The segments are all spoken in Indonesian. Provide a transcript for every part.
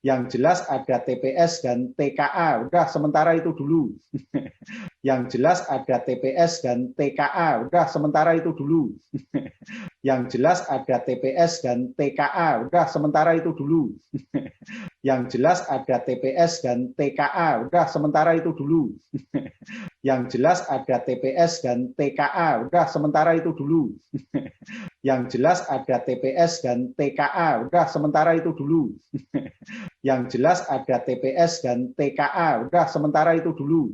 Yang jelas ada TPS dan TKA. Udah sementara itu dulu. Yang jelas ada TPS dan TKA. Udah sementara itu dulu. Yang jelas ada TPS dan TKA. Udah sementara itu dulu. Yang jelas ada TPS dan TKA. Udah sementara itu dulu. Yang jelas ada TPS dan TKA. Udah sementara itu dulu. Yang jelas ada TPS dan TKA. Udah sementara itu dulu. Yang jelas ada TPS dan TKA. Udah sementara itu dulu.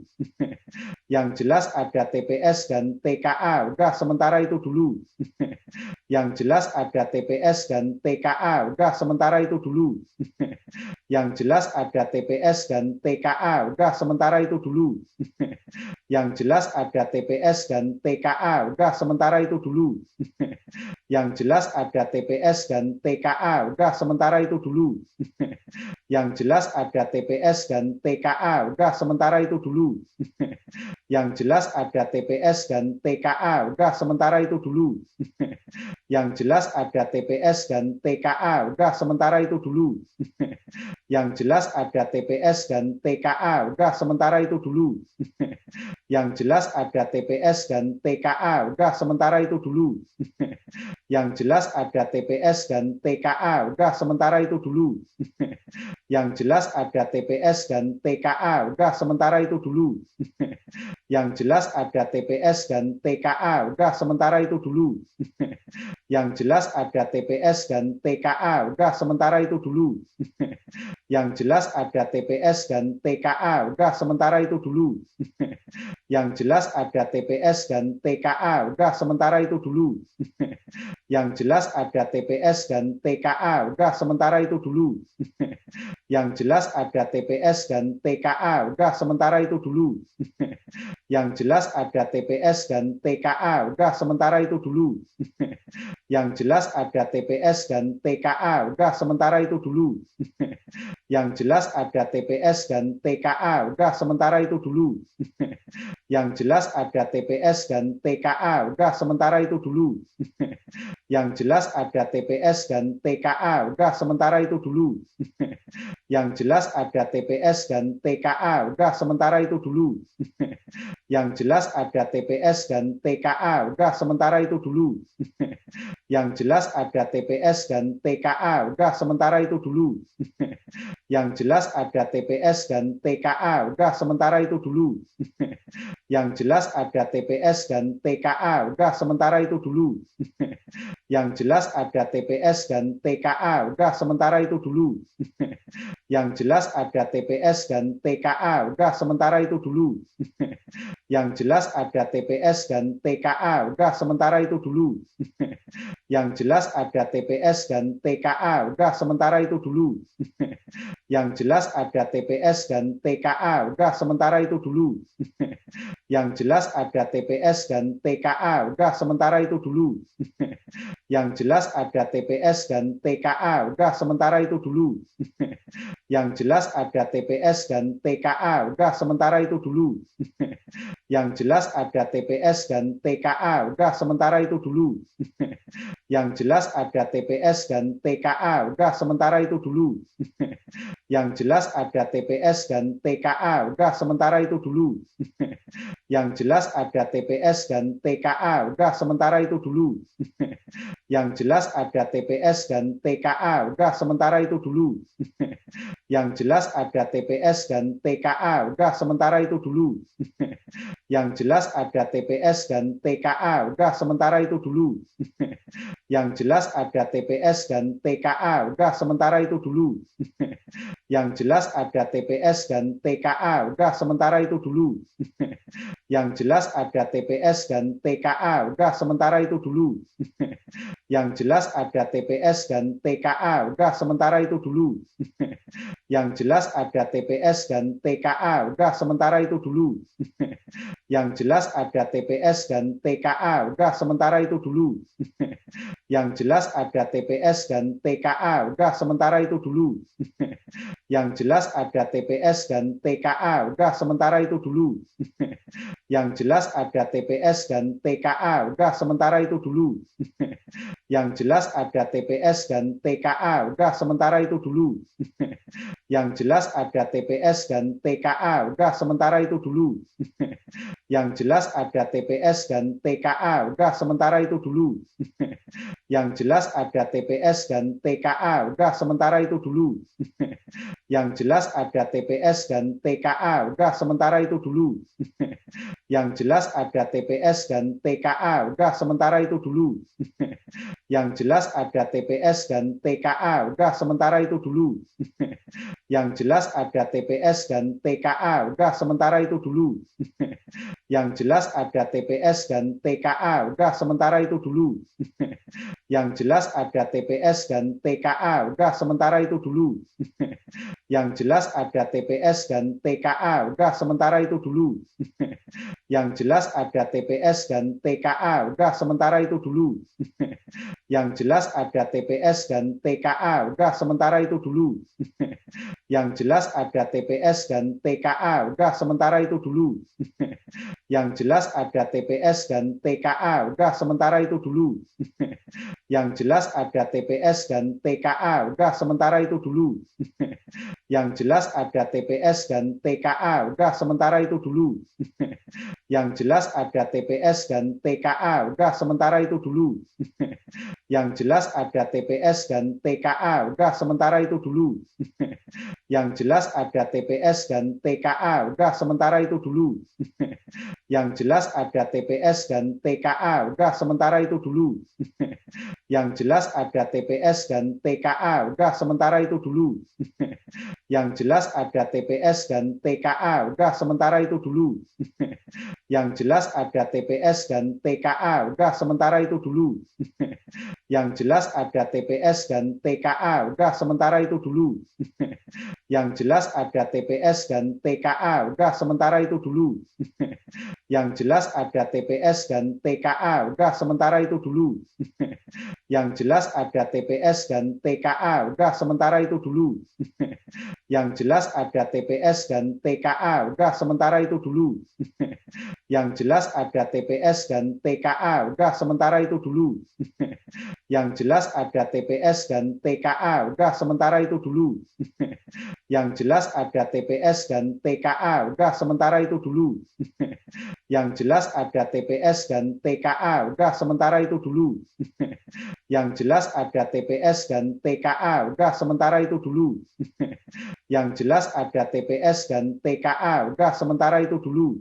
Yang jelas ada TPS dan TKA. Udah sementara itu dulu. Yang jelas ada TPS dan TKA. Udah sementara itu dulu. Yang jelas ada TPS dan TKA. Udah sementara itu dulu. Yang jelas ada TPS dan TKA. Udah sementara itu dulu. Yang jelas ada TPS dan TKA. Udah sementara itu dulu. Yang jelas ada TPS dan TKA. Udah sementara itu dulu. Yang jelas ada TPS dan TKA. Udah sementara itu dulu. Yang jelas ada TPS dan TKA. Udah sementara itu dulu. Yang jelas ada TPS dan TKA. Udah sementara itu dulu. Yang jelas ada TPS dan TKA. Udah sementara itu dulu. Yang jelas ada TPS dan TKA. Udah sementara itu dulu. Yang jelas ada TPS dan TKA. Udah sementara itu dulu. Yang jelas ada TPS dan TKA. Udah sementara itu dulu. Yang jelas ada TPS dan TKA. Udah sementara itu dulu. Yang jelas ada TPS dan TKA. Udah sementara itu dulu. Yang jelas ada TPS dan TKA. Udah sementara itu dulu. Yang jelas ada TPS dan TKA. Udah sementara itu dulu. Yang jelas ada TPS dan TKA. Udah sementara itu dulu. Yang jelas ada TPS dan TKA. Udah sementara itu dulu. Yang jelas ada TPS dan TKA. Udah sementara itu dulu. Yang jelas ada TPS dan TKA. Udah sementara itu dulu. Yang jelas ada TPS dan TKA. Udah sementara itu dulu. Yang jelas ada TPS dan TKA. Udah sementara itu dulu. Yang jelas ada TPS dan TKA. Udah sementara itu dulu. Yang jelas ada TPS dan TKA. Udah sementara itu dulu. Yang jelas ada TPS dan TKA. Udah sementara itu dulu. Yang jelas ada TPS dan TKA. Udah sementara itu dulu. Yang jelas ada TPS dan TKA. Udah sementara itu dulu. Yang jelas ada TPS dan TKA. Udah sementara itu dulu. Yang jelas ada TPS dan TKA. Udah sementara itu dulu. Yang jelas ada TPS dan TKA. Udah sementara itu dulu. Yang jelas ada TPS dan TKA. Udah sementara itu dulu. Yang jelas ada TPS dan TKA. Udah sementara itu dulu. Yang jelas ada TPS dan TKA. Udah sementara itu dulu. Yang jelas ada TPS dan TKA. Udah sementara itu dulu. Yang jelas ada TPS dan TKA. Udah sementara itu dulu. Yang jelas ada TPS dan TKA. Udah sementara itu dulu. Yang jelas ada TPS dan TKA. Udah sementara itu dulu. Yang jelas ada TPS dan TKA. Udah sementara itu dulu. Yang jelas ada TPS dan TKA. Udah sementara itu dulu. Yang jelas ada TPS dan TKA. Udah sementara itu dulu. Yang jelas ada TPS dan TKA. Udah sementara itu dulu. Yang jelas ada TPS dan TKA. Udah sementara itu dulu. Yang jelas ada TPS dan TKA. Udah sementara itu dulu. Yang jelas ada TPS dan TKA. Udah sementara itu dulu. Yang jelas ada TPS dan TKA. Udah sementara itu dulu. Yang jelas ada TPS dan TKA. Udah sementara itu dulu. Yang jelas ada TPS dan TKA. Udah sementara itu dulu. Yang jelas ada TPS dan TKA. Udah sementara itu dulu. Yang jelas ada TPS dan TKA. Udah sementara itu dulu. Yang jelas ada TPS dan TKA. Udah sementara itu dulu. Yang jelas ada TPS dan TKA. Udah sementara itu dulu. Yang jelas ada TPS dan TKA. Udah sementara itu dulu. Yang jelas ada TPS dan TKA. Udah sementara itu dulu. Yang jelas ada TPS dan TKA. Udah sementara itu dulu. Yang jelas ada TPS dan TKA. Udah sementara itu dulu. Yang jelas ada TPS dan TKA. Udah sementara itu dulu. Yang jelas ada TPS dan TKA. Udah sementara itu dulu. Yang jelas ada TPS dan TKA. Udah sementara itu dulu. Yang jelas ada TPS dan TKA. Udah sementara itu dulu. Yang jelas ada TPS dan TKA. Udah sementara itu dulu. Yang jelas ada TPS dan TKA. Udah sementara itu dulu. Yang jelas ada TPS dan TKA. Udah sementara itu dulu. Yang jelas ada TPS dan TKA. Udah sementara itu dulu. Yang jelas ada TPS dan TKA. Udah sementara itu dulu. Yang jelas ada TPS dan TKA. Udah sementara itu dulu. Yang jelas ada TPS dan TKA. Udah sementara itu dulu. Yang jelas ada TPS dan TKA. Udah sementara itu dulu. Yang jelas ada TPS dan TKA. Udah sementara itu dulu. Yang jelas ada TPS dan TKA. Udah sementara itu dulu. Yang jelas ada TPS dan TKA. Udah sementara itu dulu. Yang jelas ada TPS dan TKA. Udah sementara itu dulu. Yang jelas ada TPS dan TKA. Udah sementara itu dulu. Yang jelas ada TPS dan TKA. Udah sementara itu dulu. Yang jelas ada TPS dan TKA. Udah sementara itu dulu. Yang jelas ada TPS dan TKA. Udah sementara itu dulu. Yang jelas ada TPS dan TKA. Udah sementara itu dulu. Yang jelas ada TPS dan TKA. Udah sementara itu dulu. Yang jelas ada TPS dan TKA. Udah sementara itu dulu. Yang jelas ada TPS dan TKA. Udah sementara itu dulu. Yang jelas ada TPS dan TKA. Udah sementara itu dulu. Yang jelas ada TPS dan TKA. Udah sementara itu dulu. Yang jelas ada TPS dan TKA. Udah sementara itu dulu. Yang jelas ada TPS dan TKA. Udah sementara itu dulu. Yang jelas ada TPS dan TKA. Udah sementara itu dulu. Yang jelas ada TPS dan TKA. Udah sementara itu dulu. Yang jelas ada TPS dan TKA. Udah sementara itu dulu. Yang jelas ada TPS dan TKA. Udah sementara itu dulu.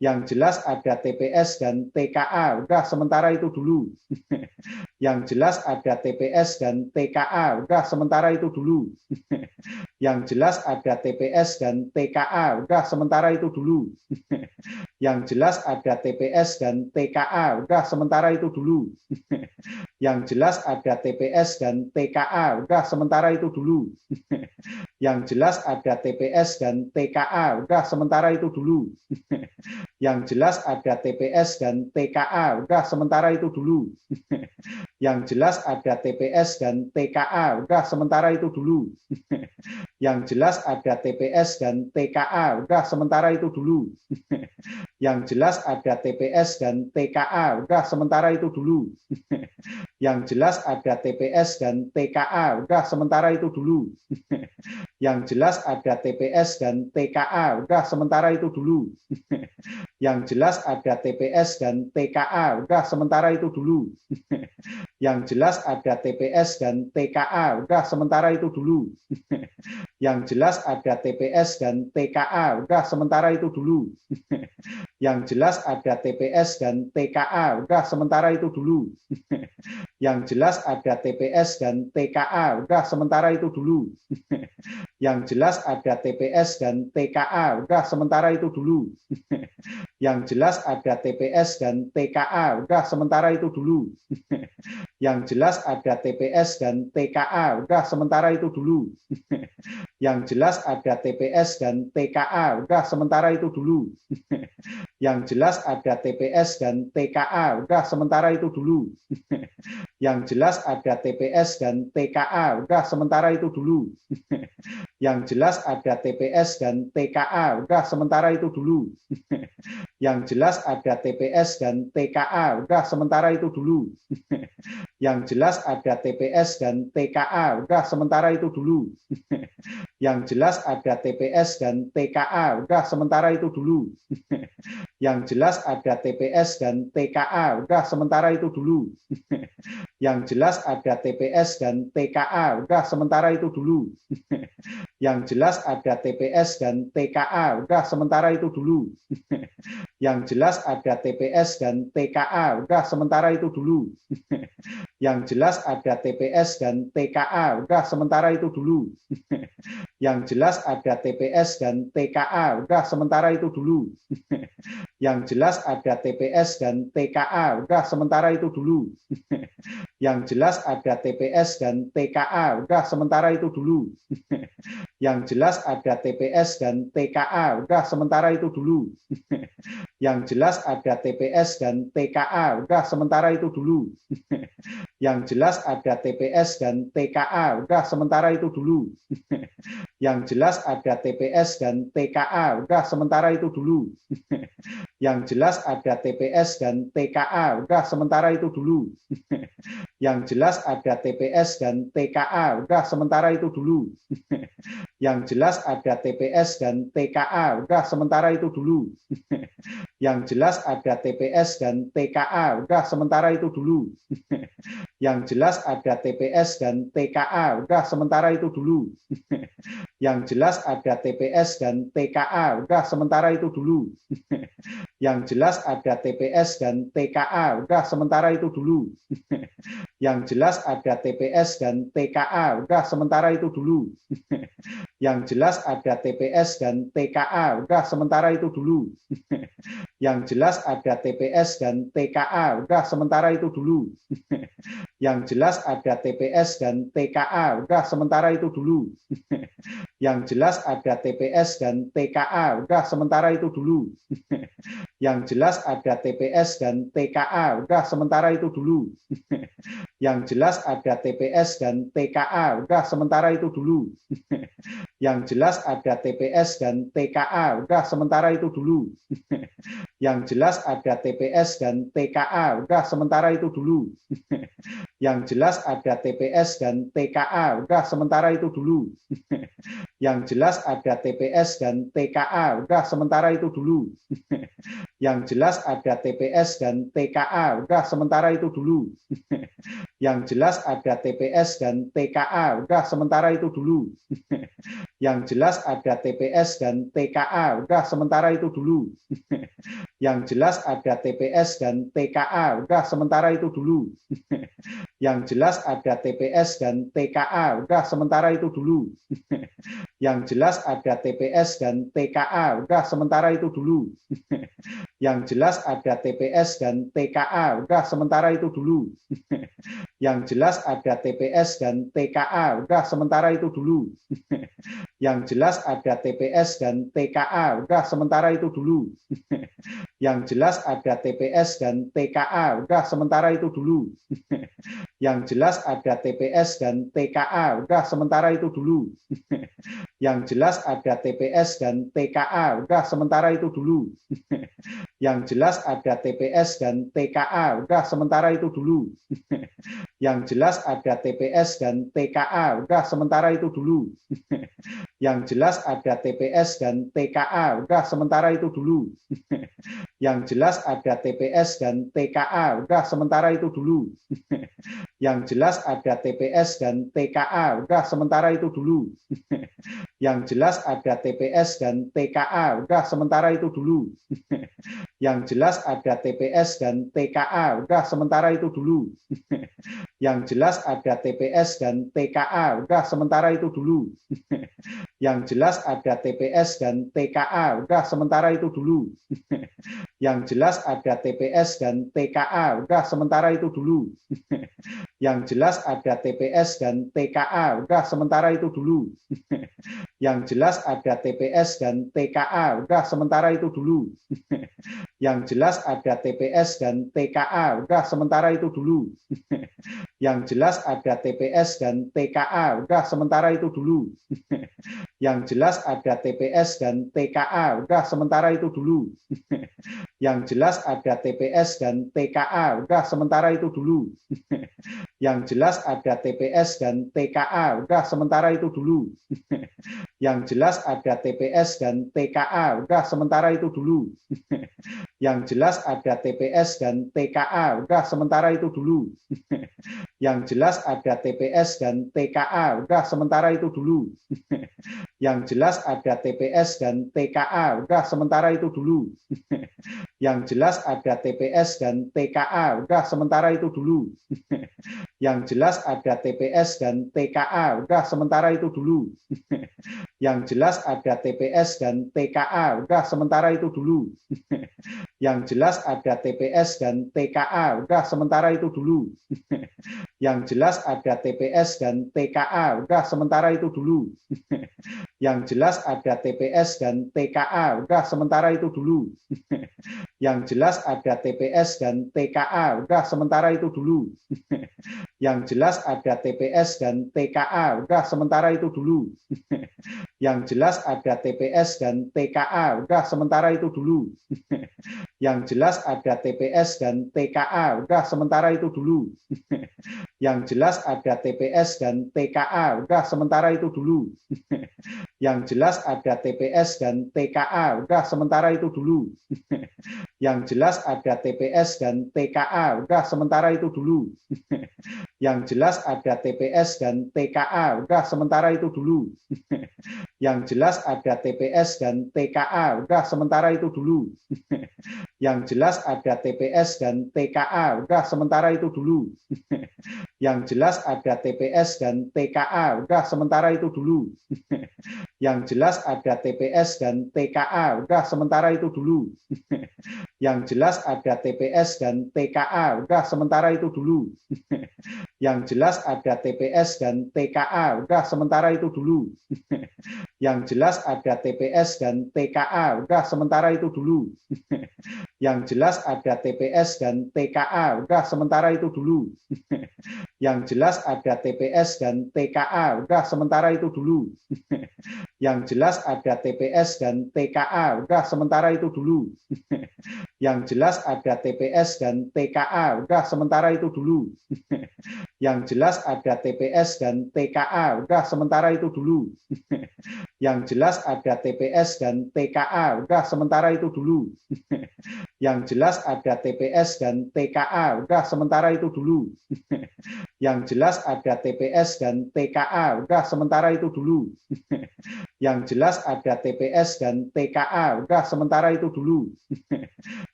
Yang jelas ada TPS dan TKA. Udah sementara itu dulu. Yang jelas ada TPS dan TKA. Udah sementara itu dulu. Yang jelas ada TPS dan TKA. Udah sementara itu dulu. Yang jelas ada TPS dan TKA. Udah sementara itu dulu. Yang jelas ada TPS dan TKA. Udah sementara itu dulu. Yang jelas ada TPS dan TKA. Udah sementara itu dulu. Yang jelas ada TPS dan TKA. Udah sementara itu dulu. Yang jelas ada TPS dan TKA. Udah sementara itu dulu. Yang jelas ada TPS dan TKA. Udah sementara itu dulu. Yang jelas ada TPS dan TKA. Udah sementara itu dulu. Yang jelas ada TPS dan TKA. Udah sementara itu dulu. Yang jelas ada TPS dan TKA. Udah sementara itu dulu. Yang jelas ada TPS dan TKA. Udah sementara itu dulu. Yang jelas ada TPS dan TKA. Udah sementara itu dulu. Yang jelas ada TPS dan TKA. Udah sementara itu dulu. Yang jelas ada TPS dan TKA. Udah sementara itu dulu. Yang jelas ada TPS dan TKA. Udah sementara itu dulu. Yang jelas ada TPS dan TKA. Udah sementara itu dulu. Yang jelas ada TPS dan TKA. Udah sementara itu dulu. Yang jelas ada TPS dan TKA. Udah sementara itu dulu. Yang jelas ada TPS dan TKA. Udah sementara itu dulu. Yang jelas ada TPS dan TKA. Udah sementara itu dulu. Yang jelas ada TPS dan TKA. Udah sementara itu dulu. Yang jelas ada TPS dan TKA. Udah sementara itu dulu. Yang jelas ada TPS dan TKA. Udah sementara itu dulu. Yang jelas ada TPS dan TKA. Udah sementara itu dulu. Yang jelas ada TPS dan TKA. Udah sementara itu dulu. Yang jelas ada TPS dan TKA. Udah sementara itu dulu. Yang jelas ada TPS dan TKA. Udah sementara itu dulu. Yang jelas ada TPS dan TKA. Udah sementara itu dulu. Yang jelas ada TPS dan TKA. Udah sementara itu dulu. Yang jelas ada TPS dan TKA. Udah sementara itu dulu. Yang jelas ada TPS dan TKA. Udah sementara itu dulu. Yang jelas ada TPS dan TKA. Udah sementara itu dulu. Yang jelas ada TPS dan TKA. Udah sementara itu dulu. Yang jelas ada TPS dan TKA. Udah sementara itu dulu. Yang jelas ada TPS dan TKA. Udah sementara itu dulu. Yang jelas ada TPS dan TKA. Udah sementara itu dulu. Yang jelas ada TPS dan TKA. Udah sementara itu dulu. Yang jelas ada TPS dan TKA. Udah sementara itu dulu. Yang jelas ada TPS dan TKA. Udah sementara itu dulu. Yang jelas ada TPS dan TKA. Udah sementara itu dulu. Yang jelas ada TPS dan TKA. Udah sementara itu dulu. Yang jelas ada TPS dan TKA. Udah sementara itu dulu. Yang jelas ada TPS dan TKA. Udah sementara itu dulu. Yang jelas ada TPS dan TKA. Udah sementara itu dulu. Yang jelas ada TPS dan TKA. Udah sementara itu dulu. Yang jelas ada TPS dan TKA. Udah sementara itu dulu. Yang jelas ada TPS dan TKA. Udah sementara itu dulu. Yang jelas ada TPS dan TKA. Udah sementara itu dulu. Yang jelas ada TPS dan TKA. Udah sementara itu dulu. Yang jelas ada TPS dan TKA. Udah sementara itu dulu. Yang jelas ada TPS dan TKA. Udah sementara itu dulu. Yang jelas ada TPS dan TKA. Udah sementara itu dulu. Yang jelas ada TPS dan TKA. Udah sementara itu dulu. Yang jelas ada TPS dan TKA. Udah sementara itu dulu. Yang jelas ada TPS dan TKA. Udah sementara itu dulu. Yang jelas ada TPS dan TKA. Udah sementara itu dulu. Yang jelas ada TPS dan TKA. Udah sementara itu dulu. Yang jelas ada TPS dan TKA. Udah sementara itu dulu. Yang jelas ada TPS dan TKA. Udah sementara itu dulu. Yang jelas ada TPS dan TKA. Udah sementara itu dulu. Yang jelas ada TPS dan TKA. Udah sementara itu dulu. Yang jelas ada TPS dan TKA. Udah sementara itu dulu. Yang jelas ada TPS dan TKA. Udah sementara itu dulu. Yang jelas ada TPS dan TKA. Udah sementara itu dulu. Yang jelas ada TPS dan TKA. Udah sementara itu dulu. Yang jelas ada TPS dan TKA. Udah sementara itu dulu. Yang jelas ada TPS dan TKA. Udah sementara itu dulu. Yang jelas ada TPS dan TKA. Udah sementara itu dulu. Yang jelas ada TPS dan TKA. Udah sementara itu dulu. Yang jelas ada TPS dan TKA. Udah sementara itu dulu. Yang jelas ada TPS dan TKA. Udah sementara itu dulu. Yang jelas ada TPS dan TKA. Udah sementara itu dulu. Yang jelas ada TPS dan TKA. Udah sementara itu dulu. Yang jelas ada TPS dan TKA. Udah sementara itu dulu. Yang jelas ada TPS dan TKA. Udah sementara itu dulu. Yang jelas ada TPS dan TKA. Udah sementara itu dulu. Yang jelas ada TPS dan TKA. Udah sementara itu dulu. Yang jelas ada TPS dan TKA. Udah sementara itu dulu. Yang jelas ada TPS dan TKA. Udah sementara itu dulu. Yang jelas ada TPS dan TKA. Udah sementara itu dulu. Yang jelas ada TPS dan TKA. Udah sementara itu dulu. Yang jelas ada TPS dan TKA. Udah sementara itu dulu. Yang jelas ada TPS dan TKA. Udah sementara itu dulu. Yang jelas ada TPS dan TKA. Udah sementara itu dulu. Yang jelas ada TPS dan TKA. Udah sementara itu dulu. Yang jelas ada TPS dan TKA. Udah sementara itu dulu. Yang jelas ada TPS dan TKA. Udah sementara itu dulu. Yang jelas ada TPS dan TKA. Udah sementara itu dulu. Yang jelas ada TPS dan TKA. Udah sementara itu dulu. Yang jelas ada TPS dan TKA. Udah sementara itu dulu. Yang jelas ada TPS dan TKA. Udah sementara itu dulu. Yang jelas ada TPS dan TKA. Udah sementara itu dulu. Yang jelas ada TPS dan TKA. Udah sementara itu dulu. Yang jelas ada TPS dan TKA. Udah sementara itu dulu. Yang jelas ada TPS dan TKA. Udah sementara itu dulu. Yang jelas ada TPS dan TKA. Udah sementara itu dulu. Yang jelas ada TPS dan TKA. Udah sementara itu dulu. Yang jelas ada TPS dan TKA. Udah sementara itu dulu. Yang jelas ada TPS dan TKA. Udah sementara itu dulu. Yang jelas ada TPS dan TKA. Udah sementara itu dulu. Yang jelas ada TPS dan TKA. Udah sementara itu dulu. Yang jelas ada TPS dan TKA. Udah sementara itu dulu. Yang jelas ada TPS dan TKA. Udah sementara itu dulu. Yang jelas ada TPS dan TKA. Udah sementara itu dulu. Yang jelas ada TPS dan TKA. Udah sementara itu dulu. Yang jelas ada TPS dan TKA. Udah sementara itu dulu. Yang jelas ada TPS dan TKA. Udah sementara itu dulu. Yang jelas ada TPS dan TKA. Udah sementara itu dulu. Yang jelas ada TPS dan TKA. Udah sementara itu dulu. Yang jelas ada TPS dan TKA. Udah sementara itu dulu. Yang jelas ada TPS dan TKA. Udah sementara itu dulu. Yang jelas ada TPS dan TKA. Udah sementara itu dulu. Yang jelas ada TPS dan TKA. Udah sementara itu dulu. Yang jelas ada TPS dan TKA. Udah sementara itu dulu. Yang jelas ada TPS dan TKA. Udah sementara itu dulu. Yang jelas ada TPS dan TKA. Udah sementara itu dulu. Yang jelas ada TPS dan TKA. Udah sementara itu dulu. Yang jelas ada TPS dan TKA. Udah sementara itu dulu.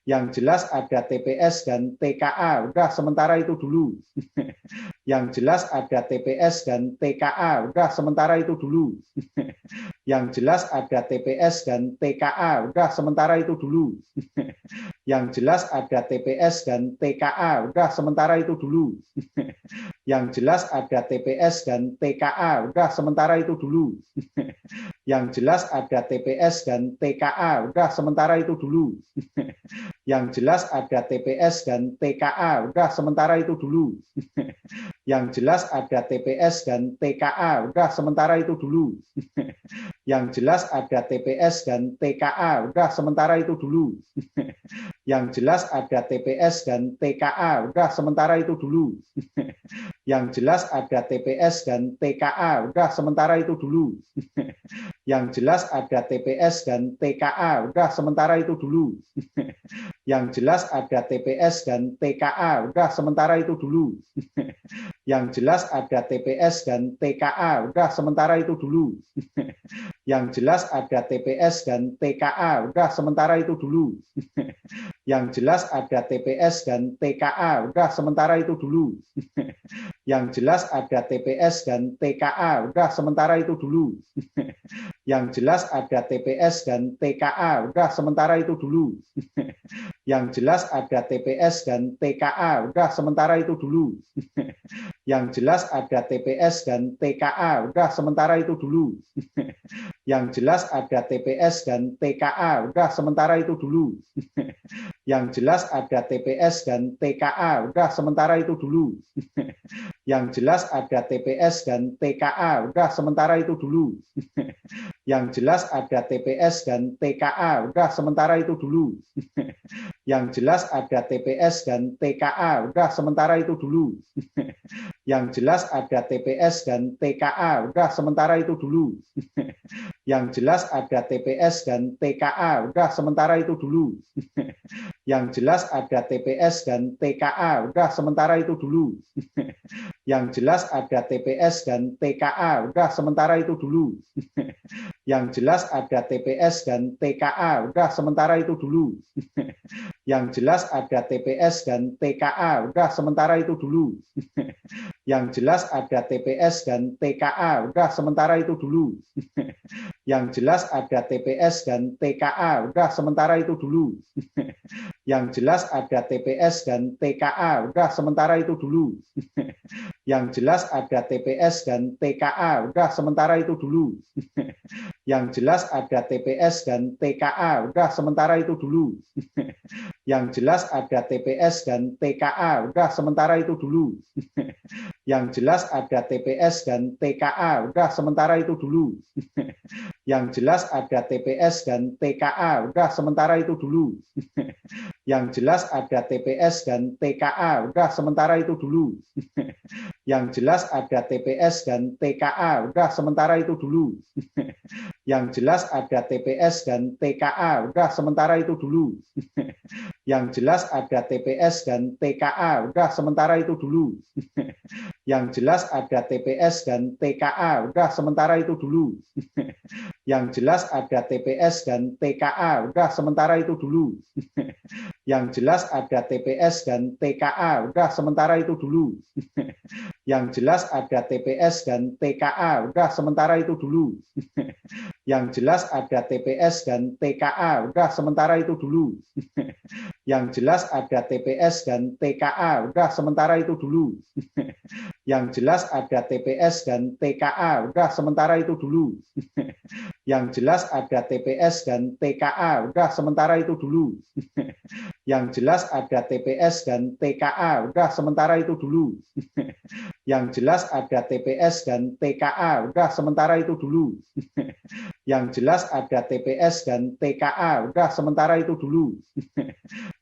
Yang jelas ada TPS dan TKA. Udah sementara itu dulu. Yang jelas ada TPS dan TKA. Udah sementara itu dulu. Yang jelas ada TPS dan TKA. Udah sementara itu dulu. Yang jelas ada TPS dan TKA. Udah sementara itu dulu. Yang jelas ada TPS dan TKA. Udah sementara itu dulu. Yang jelas ada TPS dan TKA. Udah sementara itu dulu. Yang jelas ada TPS dan TKA. Udah sementara itu dulu. Yang jelas ada TPS dan TKA. Udah sementara itu dulu. Yang jelas ada TPS dan TKA. Udah sementara itu dulu. Yang jelas ada TPS dan TKA. Udah sementara itu dulu. Yang jelas ada TPS dan TKA. Udah sementara itu dulu. Yang jelas ada TPS dan TKA. Udah sementara itu dulu. Yang jelas ada TPS dan TKA. Udah sementara itu dulu. Yang jelas ada TPS dan TKA. Udah sementara itu dulu. Yang jelas ada TPS dan TKA. Udah sementara itu dulu. Yang jelas ada TPS dan TKA. Udah sementara itu dulu. Yang jelas ada TPS dan TKA. Udah sementara itu dulu. Yang jelas ada TPS dan TKA. Udah sementara itu dulu. Yang jelas ada TPS dan TKA. Udah sementara itu dulu. Yang jelas ada TPS dan TKA. Udah sementara itu dulu. Yang jelas ada TPS dan TKA. Udah sementara itu dulu. Yang jelas ada TPS dan TKA. Udah sementara itu dulu. Yang jelas ada TPS dan TKA. Udah sementara itu dulu. Yang jelas ada TPS dan TKA. Udah sementara itu dulu. Yang jelas ada TPS dan TKA. Udah sementara itu dulu. Yang jelas ada TPS dan TKA. Udah sementara itu dulu. Yang jelas ada TPS dan TKA. Udah sementara itu dulu. Yang jelas ada TPS dan TKA. Udah sementara itu dulu. Yang jelas ada TPS dan TKA. Udah sementara itu dulu. Yang jelas ada TPS dan TKA. Udah sementara itu dulu. Yang jelas ada TPS dan TKA. Udah sementara itu dulu. Yang jelas ada TPS dan TKA. Udah sementara itu dulu. Yang jelas ada TPS dan TKA. Udah sementara itu dulu. Yang jelas ada TPS dan TKA. Udah sementara itu dulu. Yang jelas ada TPS dan TKA. Udah sementara itu dulu. Yang jelas ada TPS dan TKA. Udah sementara itu dulu. Yang jelas ada TPS dan TKA. Udah sementara itu dulu. Yang jelas ada TPS dan TKA. Udah sementara itu dulu. Yang jelas ada TPS dan TKA. Udah sementara itu dulu. Yang jelas ada TPS dan TKA. Udah sementara itu dulu. Yang jelas ada TPS dan TKA. Udah sementara itu dulu. Yang jelas ada TPS dan TKA. Udah sementara itu dulu. Yang jelas ada TPS dan TKA. Udah sementara itu dulu. Yang jelas ada TPS dan TKA. Udah sementara itu dulu. Yang jelas ada TPS dan TKA. Udah sementara itu dulu. Yang jelas ada TPS dan TKA. Udah sementara itu dulu. Yang jelas ada TPS dan TKA. Udah sementara itu dulu. Yang jelas ada TPS dan TKA. Udah sementara itu dulu. Yang jelas ada TPS dan TKA. Udah sementara itu dulu. Yang jelas ada TPS dan TKA. Udah sementara itu dulu. Yang jelas ada TPS dan TKA. Udah sementara itu dulu. Yang jelas ada TPS dan TKA. Udah sementara itu dulu. Yang jelas ada TPS dan TKA. Udah sementara itu dulu. Yang jelas ada TPS dan TKA. Udah sementara itu dulu.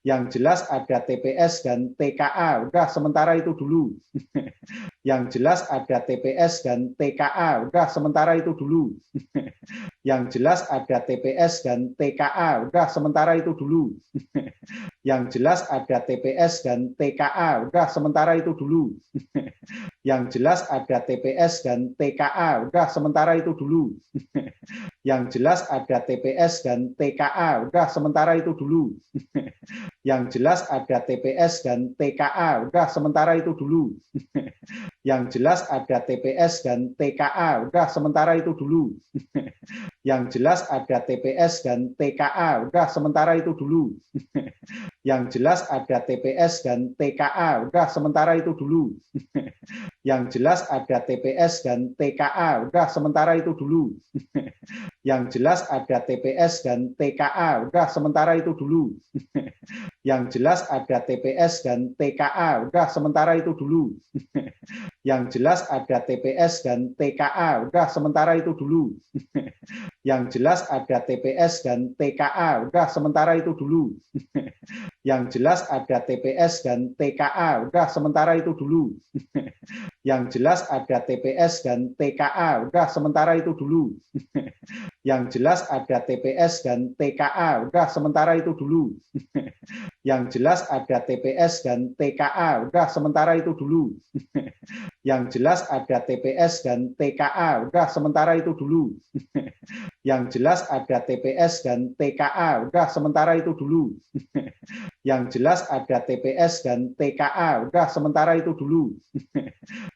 Yang jelas ada TPS dan TKA. Udah sementara itu dulu. Yang jelas ada TPS dan TKA. Udah sementara itu dulu. Yang jelas ada TPS dan TKA. Udah sementara itu dulu. Yang jelas ada TPS dan TKA. Udah sementara itu dulu. Yang jelas ada TPS dan TKA. Udah sementara itu dulu. Yang jelas ada TPS dan TKA. Udah sementara itu dulu. Yang jelas ada TPS dan TKA. Udah sementara itu dulu. Yang jelas ada TPS dan TKA. Udah sementara itu dulu. Yang jelas ada TPS dan TKA. Udah sementara itu dulu. Yang jelas ada TPS dan TKA. Udah sementara itu dulu. Yang jelas ada TPS dan TKA. Udah sementara itu dulu. Yang jelas ada TPS dan TKA. Udah sementara itu dulu. Yang jelas ada TPS dan TKA. Udah sementara itu dulu. Yang jelas ada TPS dan TKA. Udah sementara itu dulu. Yang jelas ada TPS dan TKA. Udah sementara itu dulu. Yang jelas ada TPS dan TKA. Udah sementara itu dulu. Yang jelas ada TPS dan TKA. Udah sementara itu dulu. Yang jelas ada TPS dan TKA. Udah sementara itu dulu. Yang jelas ada TPS dan TKA. Udah sementara itu dulu. Yang jelas ada TPS dan TKA. Udah sementara itu dulu. Yang jelas ada TPS dan TKA. Udah sementara itu dulu.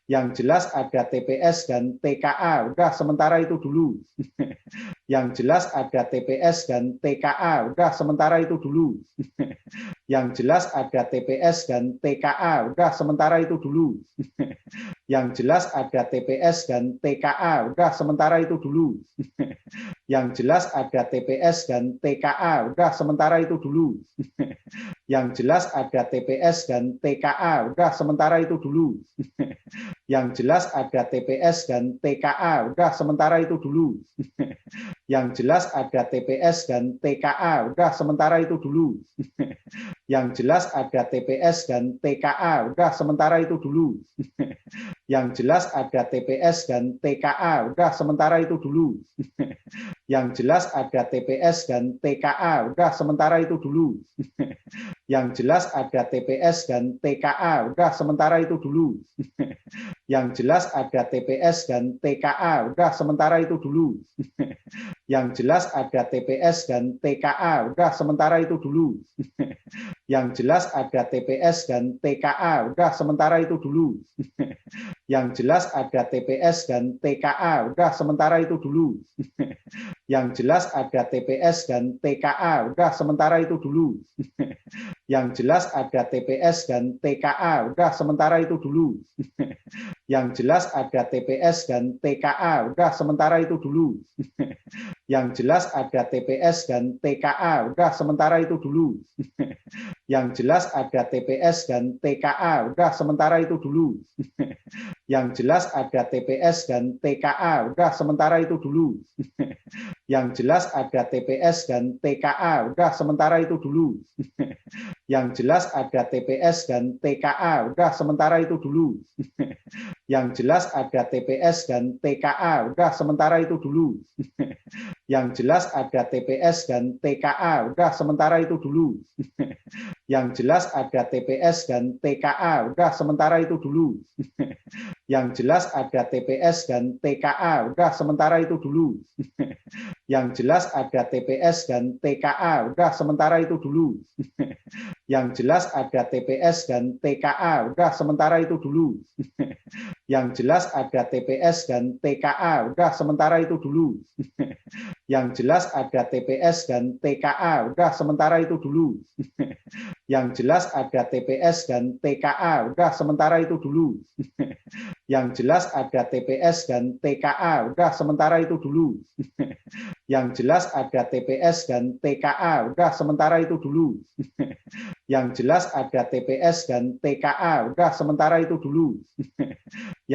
Yang jelas ada TPS dan TKA. Udah sementara itu dulu. Yang jelas ada TPS dan TKA. Udah sementara itu dulu. Yang jelas ada TPS dan TKA. Udah sementara itu dulu. Yang jelas ada TPS dan TKA. Udah sementara itu dulu. Yang jelas ada TPS dan TKA. Udah sementara itu dulu. Yang jelas ada TPS dan TKA. Udah sementara itu dulu. Yang jelas ada TPS dan TKA. Udah sementara itu dulu. Yang jelas ada TPS dan TKA. Udah sementara itu dulu. Yang jelas ada TPS dan TKA. Udah sementara itu dulu. Yang jelas ada TPS dan TKA. Udah sementara itu dulu. Yang jelas ada TPS dan TKA. Udah sementara itu dulu. Yang jelas ada TPS dan TKA. Udah sementara itu dulu. Yang jelas ada TPS dan TKA. Udah sementara itu dulu. Yang jelas ada TPS dan TKA. Udah sementara itu dulu. Yang jelas ada TPS dan TKA. Udah sementara itu dulu. Yang jelas ada TPS dan TKA. Udah sementara itu dulu. Yang jelas ada TPS dan TKA. Udah sementara itu dulu. Yang jelas ada TPS dan TKA. Udah sementara itu dulu. Yang jelas ada TPS dan TKA. Udah sementara itu dulu. Yang jelas ada TPS dan TKA. Udah sementara itu dulu. Yang jelas ada TPS dan TKA. Udah sementara itu dulu. Yang jelas ada TPS dan TKA. Udah sementara itu dulu. Yang jelas ada TPS dan TKA. Udah sementara itu dulu. Yang jelas ada TPS dan TKA. Udah sementara itu dulu. Yang jelas ada TPS dan TKA. Udah sementara itu dulu. Yang jelas ada TPS dan TKA. Udah sementara itu dulu. Yang jelas ada TPS dan TKA. Udah sementara itu dulu. Yang jelas ada TPS dan TKA. Udah sementara itu dulu. Yang jelas ada TPS dan TKA. Udah sementara itu dulu. Yang jelas ada TPS dan TKA. Udah sementara itu dulu. Yang jelas ada TPS dan TKA. Udah sementara itu dulu. Yang jelas ada TPS dan TKA. Udah sementara itu dulu. Yang jelas ada TPS dan TKA. Udah sementara itu dulu. Yang jelas ada TPS dan TKA. Udah sementara itu dulu. Yang jelas ada TPS dan TKA. Udah sementara itu dulu. Yang jelas ada TPS dan TKA. Udah sementara itu dulu. Yang jelas ada TPS dan TKA. Udah sementara itu dulu.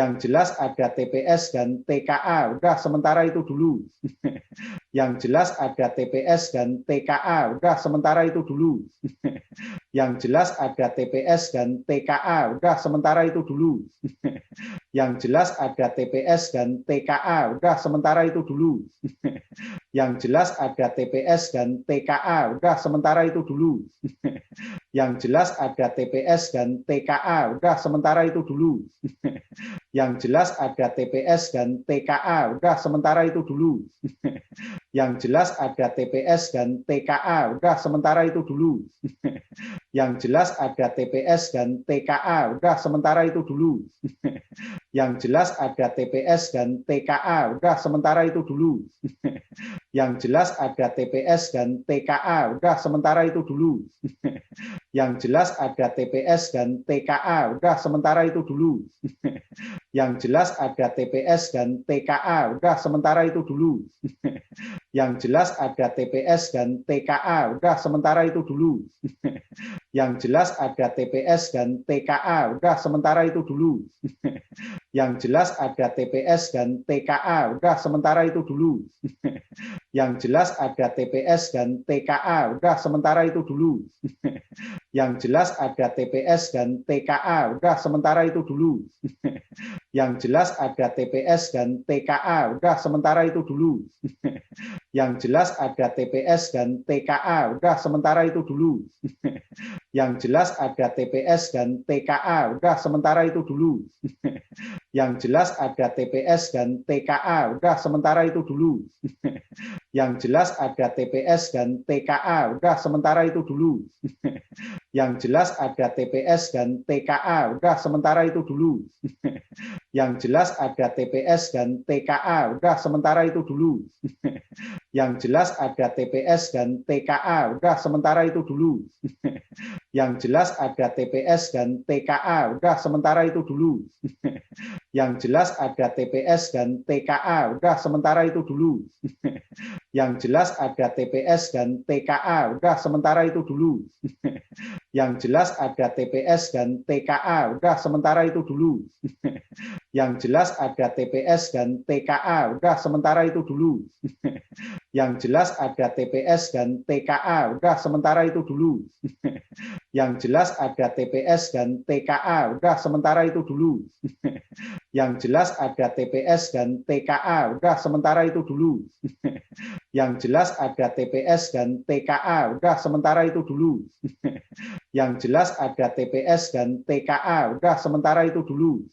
Yang jelas ada TPS dan TKA. Udah sementara itu dulu. Yang jelas ada TPS dan TKA. Udah sementara itu dulu. Yang jelas ada TPS dan TKA. Udah sementara itu dulu. Yang jelas ada TPS dan TKA. Udah sementara itu dulu. Yang jelas ada TPS dan TKA. Udah sementara itu dulu. Yang jelas ada TPS dan TKA. Udah sementara itu dulu. Yang jelas ada TPS dan TKA. Udah sementara itu dulu. Yang jelas ada TPS dan TKA. Udah sementara itu dulu. Yang jelas ada TPS dan TKA. Udah sementara itu dulu. Yang jelas ada TPS dan TKA. Udah sementara itu dulu. Yang jelas ada TPS dan TKA. Udah sementara itu dulu. Yang jelas ada TPS dan TKA. Udah sementara itu dulu. Yang jelas ada TPS dan TKA. Udah sementara itu dulu. Yang jelas ada TPS dan TKA. Udah sementara itu dulu. Yang jelas ada TPS dan TKA. Udah sementara itu dulu. Yang jelas ada TPS dan TKA. Udah sementara itu dulu. Yang jelas ada TPS dan TKA. Udah sementara itu dulu. Yang jelas ada TPS dan TKA. Udah sementara itu dulu. Yang jelas ada TPS dan TKA. Udah sementara itu dulu. Yang jelas ada TPS dan TKA. Udah sementara itu dulu. Yang jelas ada TPS dan TKA. Udah sementara itu dulu. Yang jelas ada TPS dan TKA. Udah sementara itu dulu. Yang jelas ada TPS dan TKA. Udah sementara itu dulu. Yang jelas ada TPS dan TKA. Udah sementara itu dulu. Yang jelas ada TPS dan TKA. Udah sementara itu dulu. Yang jelas ada TPS dan TKA. Udah sementara itu dulu. Yang jelas ada TPS dan TKA. Udah sementara itu dulu. Yang jelas ada TPS dan TKA. Udah sementara itu dulu. Yang jelas ada TPS dan TKA. Udah sementara itu dulu. Yang jelas ada TPS dan TKA. Udah sementara itu dulu. Yang jelas ada TPS dan TKA. Udah sementara itu dulu. Yang jelas ada TPS dan TKA. Udah sementara itu dulu. Yang jelas ada TPS dan TKA. Udah sementara itu dulu. Yang jelas ada TPS dan TKA. Udah sementara itu dulu. Yang jelas ada TPS dan TKA. Udah sementara itu dulu.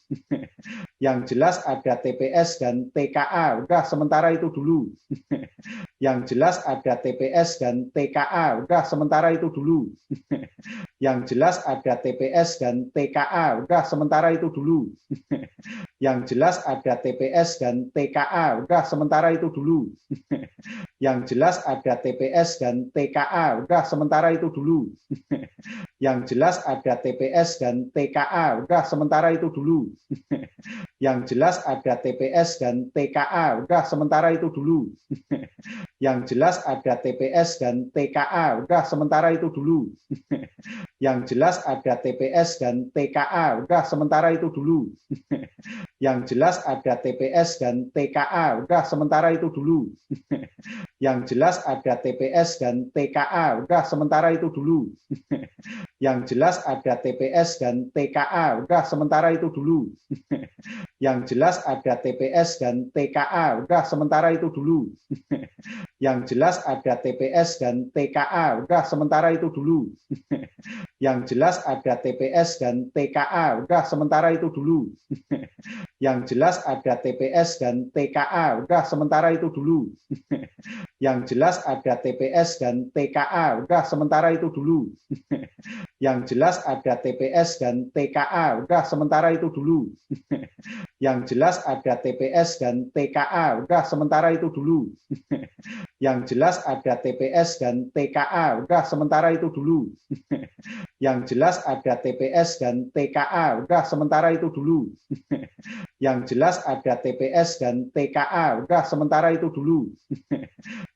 Yang jelas ada TPS dan TKA. Udah sementara itu dulu. Yang jelas ada TPS dan TKA. Udah sementara itu dulu. Yang jelas ada TPS dan TKA. Udah sementara itu dulu. Yang jelas ada TPS dan TKA. Udah sementara itu dulu. Yang jelas ada TPS dan TKA. Udah sementara itu dulu. Yang jelas ada TPS dan TKA. Udah sementara itu dulu. Yang jelas ada TPS dan TKA. Udah sementara itu dulu. Yang jelas ada TPS dan TKA. Udah sementara itu dulu. Yang jelas ada TPS dan TKA. Udah sementara itu dulu. Yang jelas ada TPS dan TKA. Udah sementara itu dulu. Yang jelas ada TPS dan TKA. Udah sementara itu dulu. Yang jelas ada TPS dan TKA. Udah sementara itu dulu. Yang jelas ada TPS dan TKA. Udah sementara itu dulu. Yang jelas ada TPS dan TKA. Udah sementara itu dulu. Yang jelas ada TPS dan TKA. Udah sementara itu dulu. Yang jelas ada TPS dan TKA. Udah sementara itu dulu. Yang jelas ada TPS dan TKA. Udah sementara itu dulu. Yang jelas ada TPS dan TKA. Udah sementara itu dulu. Yang jelas ada TPS dan TKA. Udah sementara itu dulu. Yang jelas ada TPS dan TKA. Udah sementara itu dulu. Yang jelas ada TPS dan TKA. Udah sementara itu dulu. Yang jelas ada TPS dan TKA. Udah sementara itu dulu. Yang jelas ada TPS dan TKA. Udah sementara itu dulu.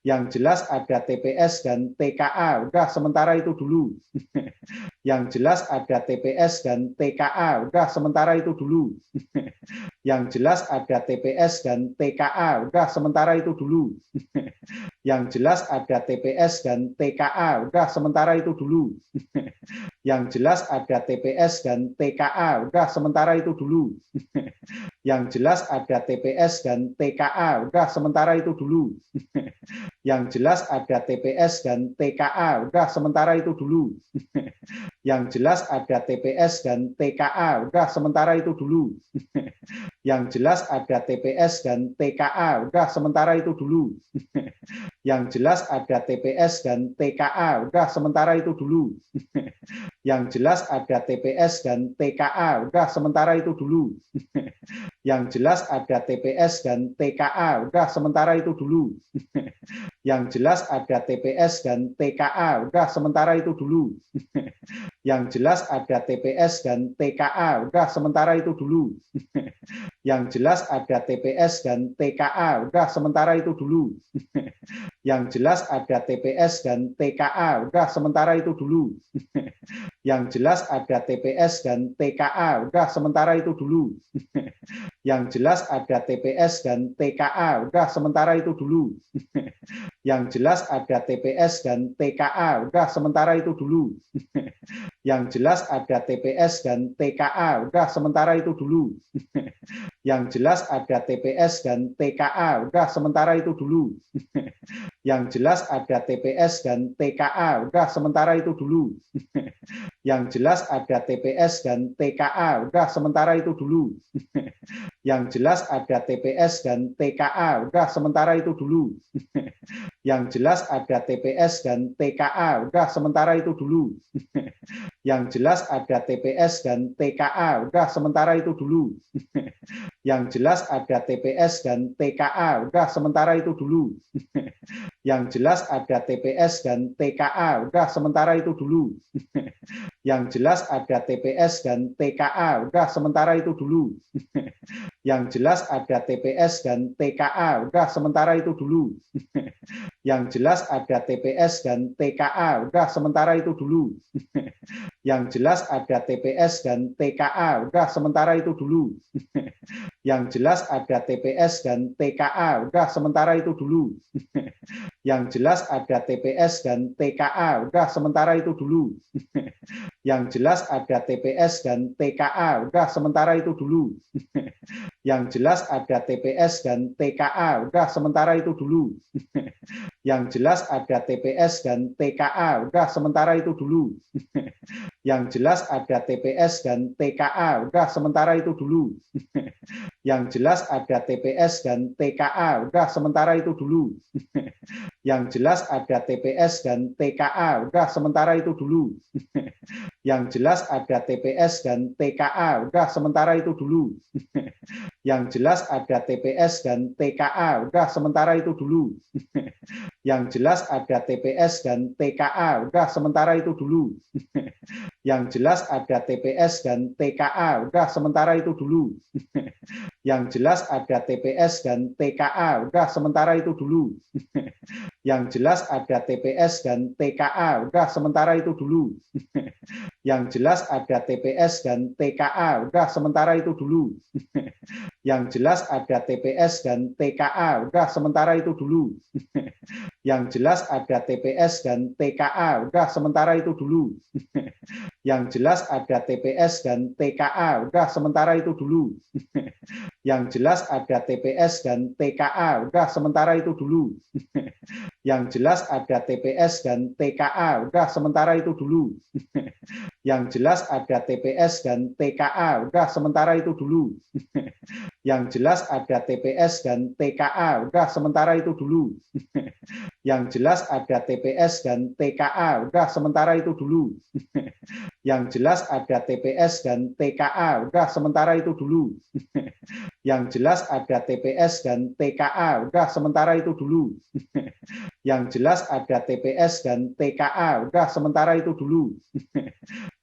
Yang jelas ada TPS dan TKA. Udah sementara itu dulu. Yang jelas ada TPS dan TKA. Udah sementara itu dulu. Yang jelas ada TPS dan TKA. Udah sementara itu dulu. Yang jelas ada TPS dan TKA. Udah sementara itu dulu. Yang jelas ada TPS dan TKA. Udah sementara itu dulu. Yang jelas ada TPS dan TKA. Udah sementara itu dulu. Yang jelas ada TPS dan TKA. Udah sementara itu dulu. Yang jelas ada TPS dan TKA. Udah sementara itu dulu. Yang jelas ada TPS dan TKA. Udah sementara itu dulu. Yang jelas ada TPS dan TKA. Udah sementara itu dulu. Yang jelas ada TPS dan TKA. Udah sementara itu dulu. Yang jelas ada TPS dan TKA. Udah sementara itu dulu. Yang jelas ada TPS dan TKA. Udah sementara itu dulu. Yang jelas ada TPS dan TKA. Udah sementara itu dulu. Yang jelas ada TPS dan TKA. Udah sementara itu dulu. Yang jelas ada TPS dan TKA. Udah sementara itu dulu. Yang jelas ada TPS dan TKA. Udah sementara itu dulu. Yang jelas ada TPS dan TKA. Udah sementara itu dulu. Yang jelas ada TPS dan TKA. Udah sementara itu dulu. Yang jelas ada TPS dan TKA. Udah sementara itu dulu. Yang jelas ada TPS dan TKA. Udah sementara itu dulu. Yang jelas ada TPS dan TKA. Udah sementara itu dulu. Yang jelas ada TPS dan TKA. Udah sementara itu dulu. Yang jelas ada TPS dan TKA. Udah sementara itu dulu. Yang jelas ada TPS dan TKA. Udah sementara itu dulu. Yang jelas ada TPS dan TKA. Udah sementara itu dulu. Yang jelas ada TPS dan TKA. Udah sementara itu dulu. Yang jelas ada TPS dan TKA. Udah sementara itu dulu. Yang jelas ada TPS dan TKA. Udah sementara itu dulu. Yang jelas ada TPS dan TKA. Udah sementara itu dulu. Yang jelas ada TPS dan TKA. Udah sementara itu dulu. Yang jelas ada TPS dan TKA. Udah sementara itu dulu. Yang jelas ada TPS dan TKA. Udah sementara itu dulu. Yang jelas ada TPS dan TKA. Udah sementara itu dulu. Yang jelas ada TPS dan TKA. Udah sementara itu dulu. Yang jelas ada TPS dan TKA. Udah sementara itu dulu. Yang jelas ada TPS dan TKA. Udah sementara itu dulu. Yang jelas ada TPS dan TKA. Udah sementara itu dulu. Yang jelas ada TPS dan TKA. Udah sementara itu dulu. Yang jelas ada TPS dan TKA. Udah sementara itu dulu. Yang jelas ada TPS dan TKA. Udah sementara itu dulu. Yang jelas ada TPS dan TKA. Udah sementara itu dulu. Yang jelas ada TPS dan TKA. Udah sementara itu dulu. Yang jelas ada TPS dan TKA. Udah sementara itu dulu. Yang jelas ada TPS dan TKA. Udah sementara itu dulu. Yang jelas ada TPS dan TKA. Udah sementara itu dulu. Yang jelas ada TPS dan TKA. Udah sementara itu dulu. Yang jelas ada TPS dan TKA. Udah sementara itu dulu. Yang jelas ada TPS dan TKA. Udah sementara itu dulu. Yang jelas ada TPS dan TKA. Udah sementara itu dulu. Yang jelas ada TPS dan TKA. Udah sementara itu dulu. Yang jelas ada TPS dan TKA. Udah sementara itu dulu. Yang jelas ada TPS dan TKA. Udah sementara itu dulu. Yang jelas ada TPS dan TKA. Udah sementara itu dulu. Yang jelas ada TPS dan TKA. Udah sementara itu dulu. Yang jelas ada TPS dan TKA. Udah sementara itu dulu. Yang jelas ada TPS dan TKA. Udah sementara itu dulu.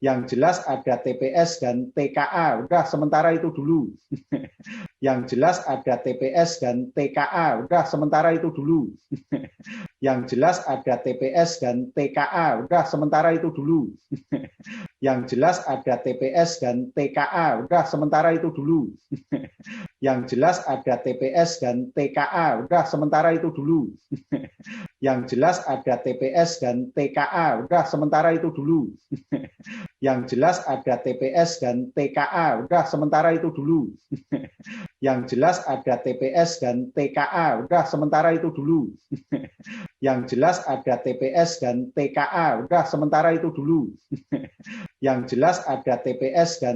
Yang jelas ada TPS dan TKA. Udah sementara itu dulu. Yang jelas ada TPS dan TKA. Udah sementara itu dulu. Yang jelas ada TPS dan TKA. Udah sementara itu dulu. Yang jelas ada TPS dan TKA. Udah sementara itu dulu. Yang jelas ada TPS dan TKA. Udah sementara itu dulu. Yang jelas ada TPS dan TKA. Udah sementara itu dulu. Yang jelas ada TPS dan TKA. Udah sementara itu dulu. Yang jelas ada TPS dan TKA. Udah sementara itu dulu. Yang jelas ada TPS dan TKA. Udah sementara itu dulu. Yang jelas ada TPS dan